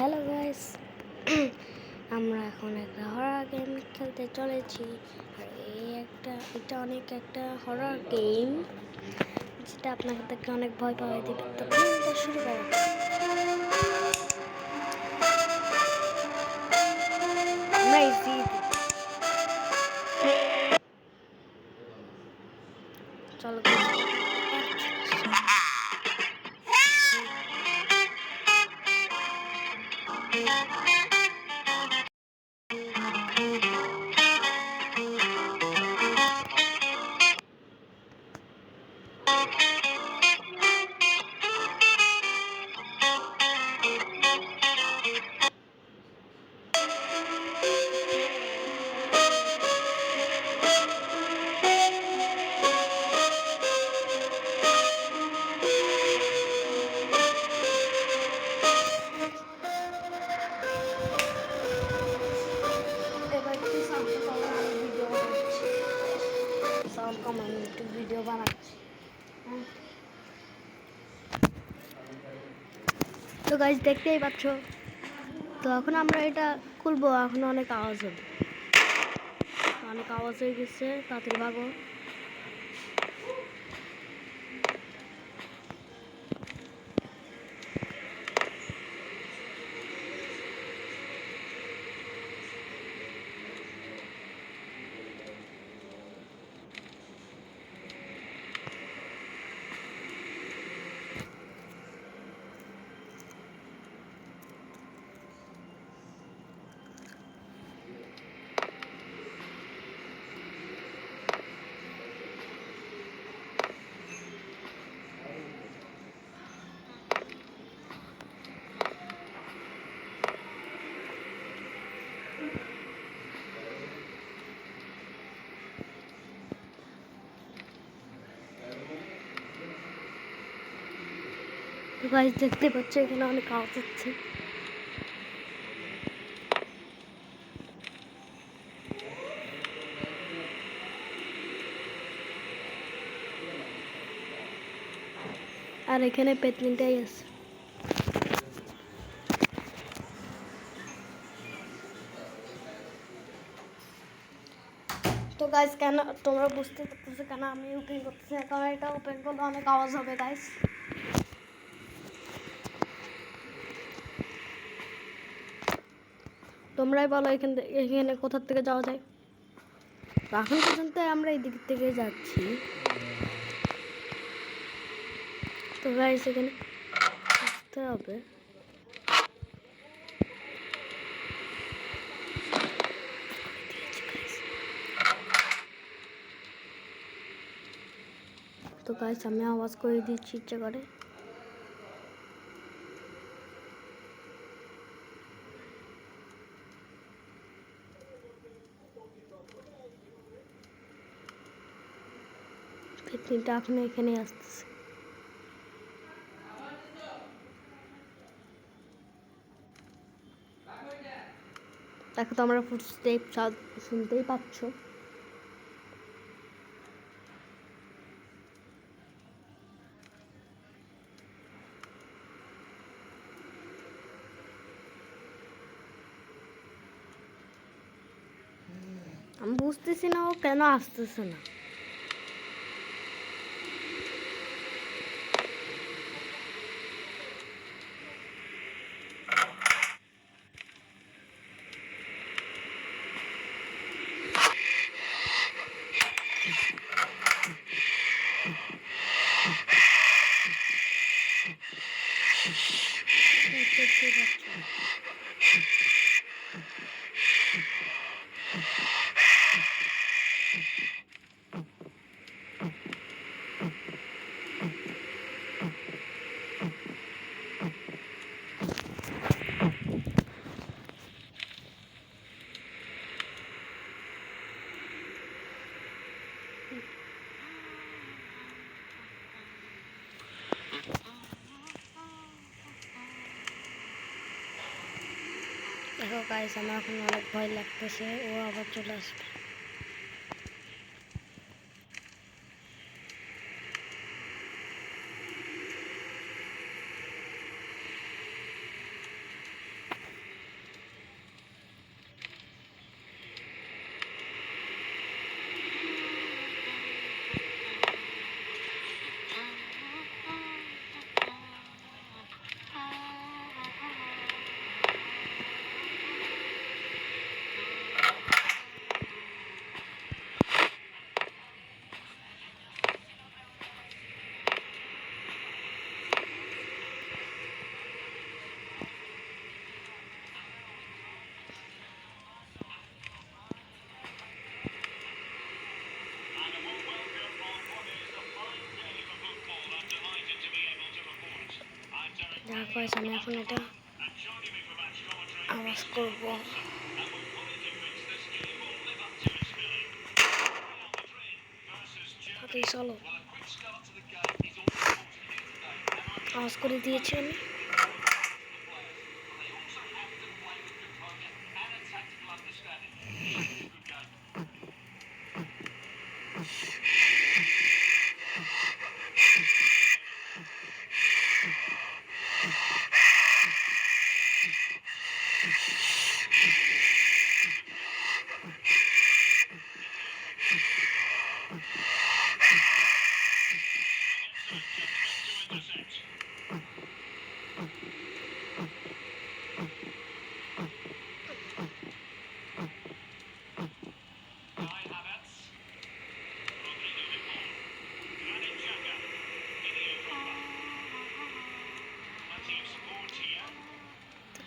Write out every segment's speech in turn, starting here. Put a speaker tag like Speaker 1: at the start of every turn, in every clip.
Speaker 1: Hello guys, আমরা এখন একটা হরর গেম খেলতে চলেছি। আর এটা অনেক একটা হরর গেম, যেটা আপনাদেরকে অনেক ভয় পাওয়াই দেবে। তো গেমটা শুরু করা যাক। আমরা ইজি চলো এবার একটু সাউন্ড কমান, আমি ভিডিও বানাচ্ছি। সাউন্ড কমান, একটু ভিডিও বানাচ্ছি। তো গাইস, দেখতেই পাচ্ছ। তো এখন আমরা এটা খুলবো। এখন অনেক আওয়াজ হবে, অনেক আওয়াজ হয়ে গেছে। তাড়াতাড়ি ভাগো। তো গাইস, দেখতে পাচ্ছ এখানে অনেক আওয়াজ হচ্ছে। আর এখানে পেতনিটাই আছে। তো গাইস, কেন তোমরা বুঝতে পারতেছো কেন আমি ওপেন করতেছি? কারণ এটা ওপেন করলে অনেক আওয়াজ হবে গাইস। তোমরাই বলো এখানে কোথার থেকে যাওয়া যায়। এখন পর্যন্ত আমরা এই দিক থেকে যাচ্ছি। তো গাইস, এখানে আসতে হবে। তো গাইস, আমি আওয়াজ করে দিচ্ছি ইচ্ছে করে। পেতনিটা এখন এখানে আসতেছে। তাকে তো আমরা ফুড স্টেপ শুনতেই পাচ্ছ। আমি বুঝতেছি না ও কেন আসতেছে না। দেখো গাইস, আমার এখন অনেক ভয় লাগতেছে। ও আবার চলে আসবে। গাইস আমি এখন এটা আওয়াজ করব। তাড়াতাড়ি চলো, আওয়াজ করে দিয়েছি আমি।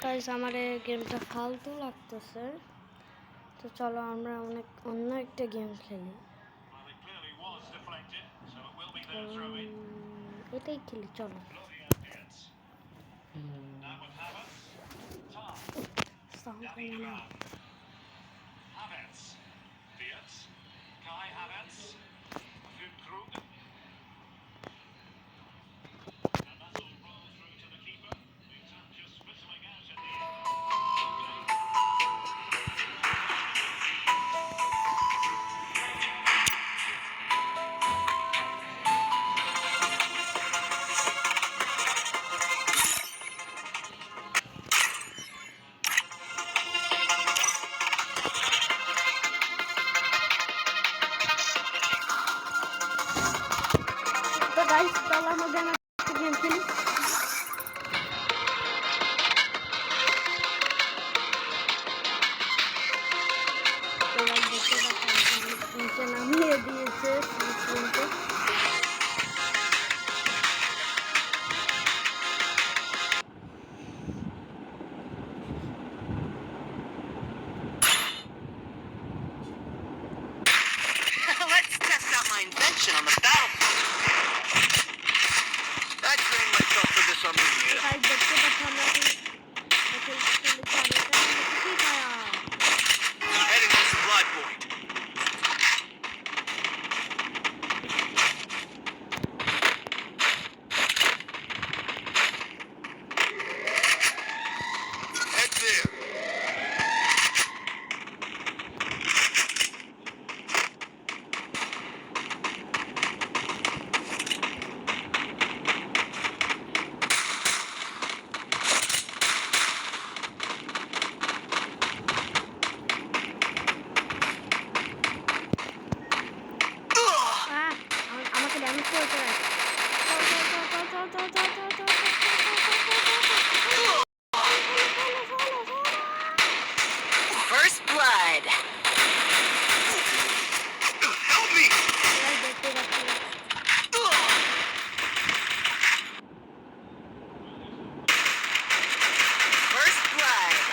Speaker 1: গাইস আমার এই গেমটা ফালতু লাগতেছে, তো চলো আমরা অন্য একটা গেম খেলি। এটাই খেলি, চলো। সাউন্ড কমানো। তো গাইস চলো আমরা গেম খেলি। নিচে নামিয়ে দিয়েছে।
Speaker 2: Let's test out my invention on the battlefield. I trained myself for this on the year.
Speaker 1: Guys देखते देखते हम लोग
Speaker 2: Heading to the supply point. Head there.
Speaker 1: আমাকে ড্যামেজ করেছে।
Speaker 2: First blood. Help me.
Speaker 1: দেখতে পাচ্ছি
Speaker 2: First blood.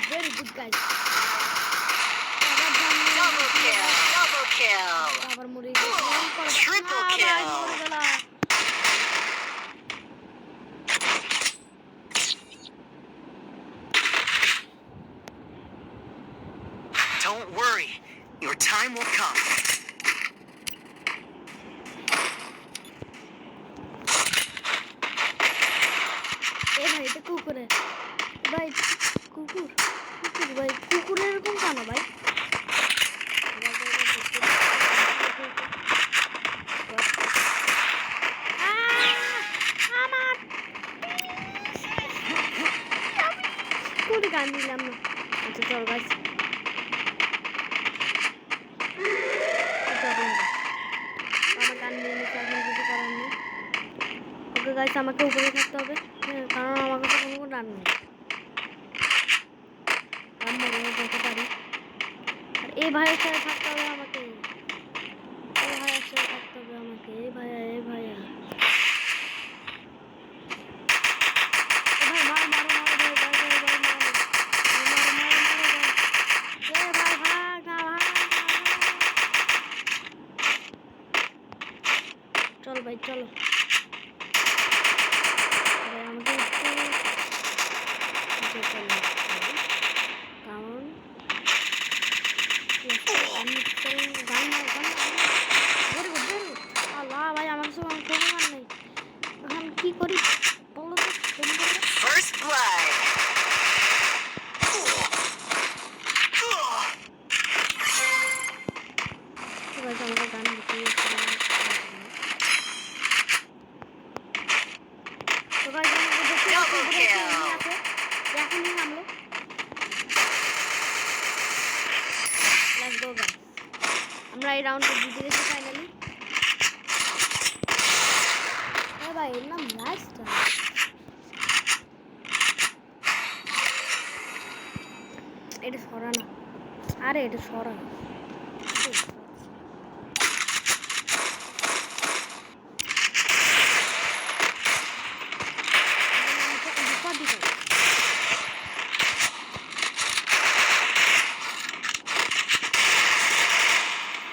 Speaker 1: very good guys.
Speaker 2: Double kill. Double kill.
Speaker 1: আবার মরে
Speaker 2: Triple kill. Don't worry. Your time will come.
Speaker 1: ভাই এটা কুকুরে ভাই কুকুর কুকুর ভাই কুকুরের এরকম কেন ভাই কুকুরে গান দিলাম না আচ্ছা চল গাছ আমার গান দিয়ে নিতে এখন কিছু করার নেই ওকে গাছ আমাকে উপরে থাকতে হবে কারণ আমার কাছে কোনো রান নেই আমি মরে যেতে পারি আর এই ভাইয়ের সাথে থাকতে হবে আমাকে এই ভাইয়ের সাথে থাকতে হবে আমাকে এই ভাইয়া এই ভাইয়া ভাই মারো মারো মারো ভাই ভাই পিছিয়ে চলে আসছে, কারণ আল্লাহ ভাই আমার কাছে আমার কোনো গান নেই, এখন কি করি বলো তো তুমি বলো।
Speaker 2: First blood.
Speaker 1: ঠিক আছে আমরা গান দিতে
Speaker 2: Double kill.
Speaker 1: এখনই নামলো। Let's go guys, আমরা এই রাউন্ডে জিতে গেছি ফাইনালি। ভাই এর নাম লাস্ট, এটা সরা না, আরে এটা সরা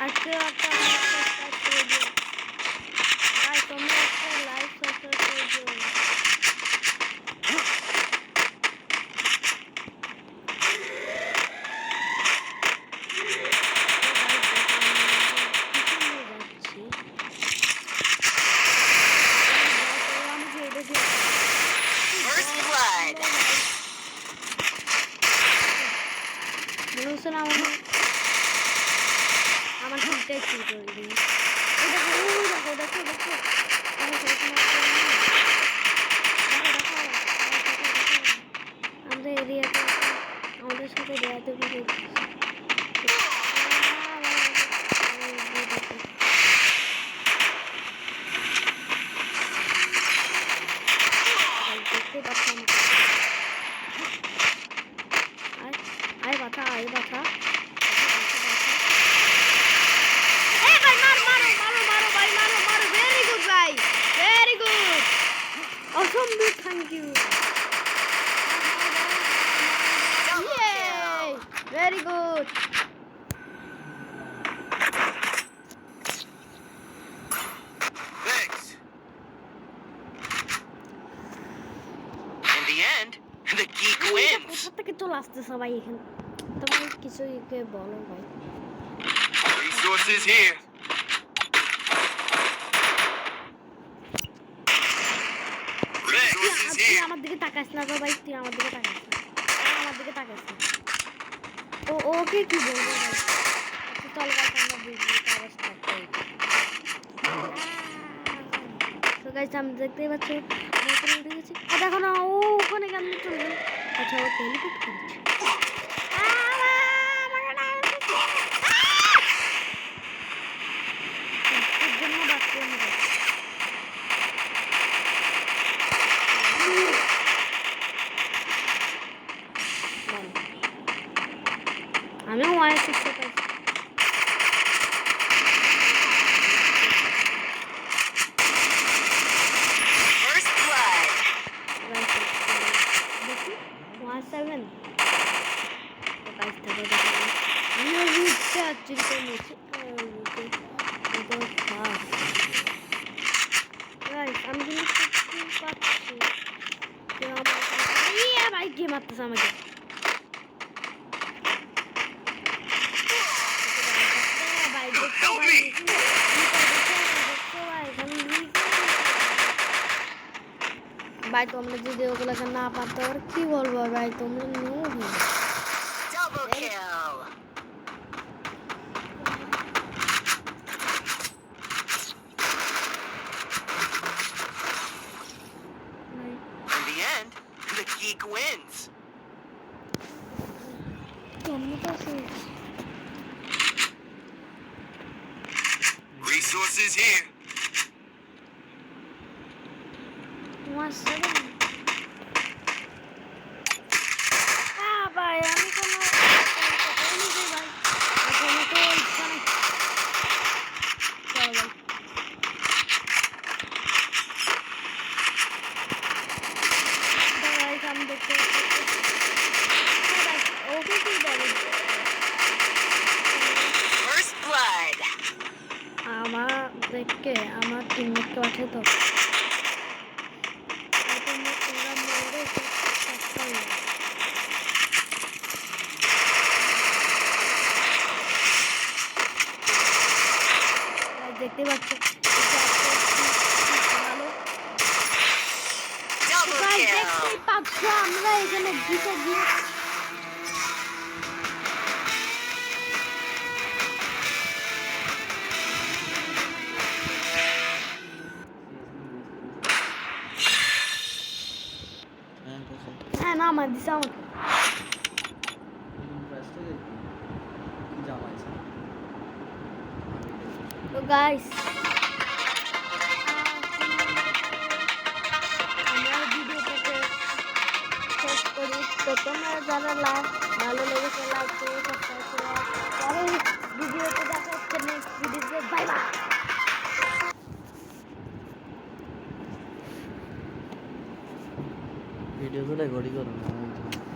Speaker 1: আজকে একটা সাবস্ক্রাইব করে দিও ভাই, তোমরা একটা লাইক সাবস্ক্রাইব করে দিও।
Speaker 2: First blood.
Speaker 1: আমার ঠিকঠাক শুরু করে দিই। দেখো দেখো দেখো আমাদের এরিয়াতে আমাদের সাথে বেড়াতে দেখতে পাচ্ছি আয় বাথা আয় বাথা। Awesome, dude, thank you.
Speaker 2: Double
Speaker 1: Yay!
Speaker 2: kill.
Speaker 1: Very good.
Speaker 2: Thanks. In the end, the geek wins.
Speaker 1: কোথা থেকে চলে আসছে সবাই এখানে? তোমার কিছু কে বলো ভাই।
Speaker 2: Resources here. Resources
Speaker 1: তুই
Speaker 2: here.
Speaker 1: আমার দিকে তাকাস না তো ভাই, তুই আমার দিকে তাকাস না, আমার দিকে তাকাস না। ওকে কি বলবো ভাই, চল গাইস আমরা বুঝবি আবার স্টার্ট করি। তো গাইস আমি দেখতেই পাচ্ছি আমি ওখানে উঠে গেছি, দেখো না ও ওখানে কেমন চলে গেল। আচ্ছা ও টেলিপোর্ট করেছে। জন্য বাঁচতে হবে। আমিও ওয়াই শিখতে পারছি।
Speaker 2: First blood.
Speaker 1: দেখি 1-7 আমিও রুটতে আছি আমি কিন্তু পাচ্ছি ভাই কে মারতেছে আমাকে।
Speaker 2: Help me.
Speaker 1: ভাই তোমরা যদি ওগুলোকে না পারতে আর কি বলবো ভাই, তোমরা
Speaker 2: Double kill. In the end, the geek wins. Resources here.
Speaker 1: ভাই আমি কোনো ইচ্ছা নেই। চলো ভাই আমি দেখতে ওকে কি বলে
Speaker 2: First blood.
Speaker 1: আমার দেখে আমার টিমমেট তো আছে তো আচ্ছা আমরা এখানে জিতে গিয়ে হ্যাঁ না আমার দিছে আমাকে তো গাইস আমরা ভিডিওটাকে শেষ করি তো তোমরা যারা ভালো লেগেছে লাইক করে সাবস্ক্রাইব করে পরের ভিডিওতে দেখা হচ্ছে নেক্সট ভিডিওতে বাই বাই
Speaker 3: ভিডিও তো রেকর্ডই করো না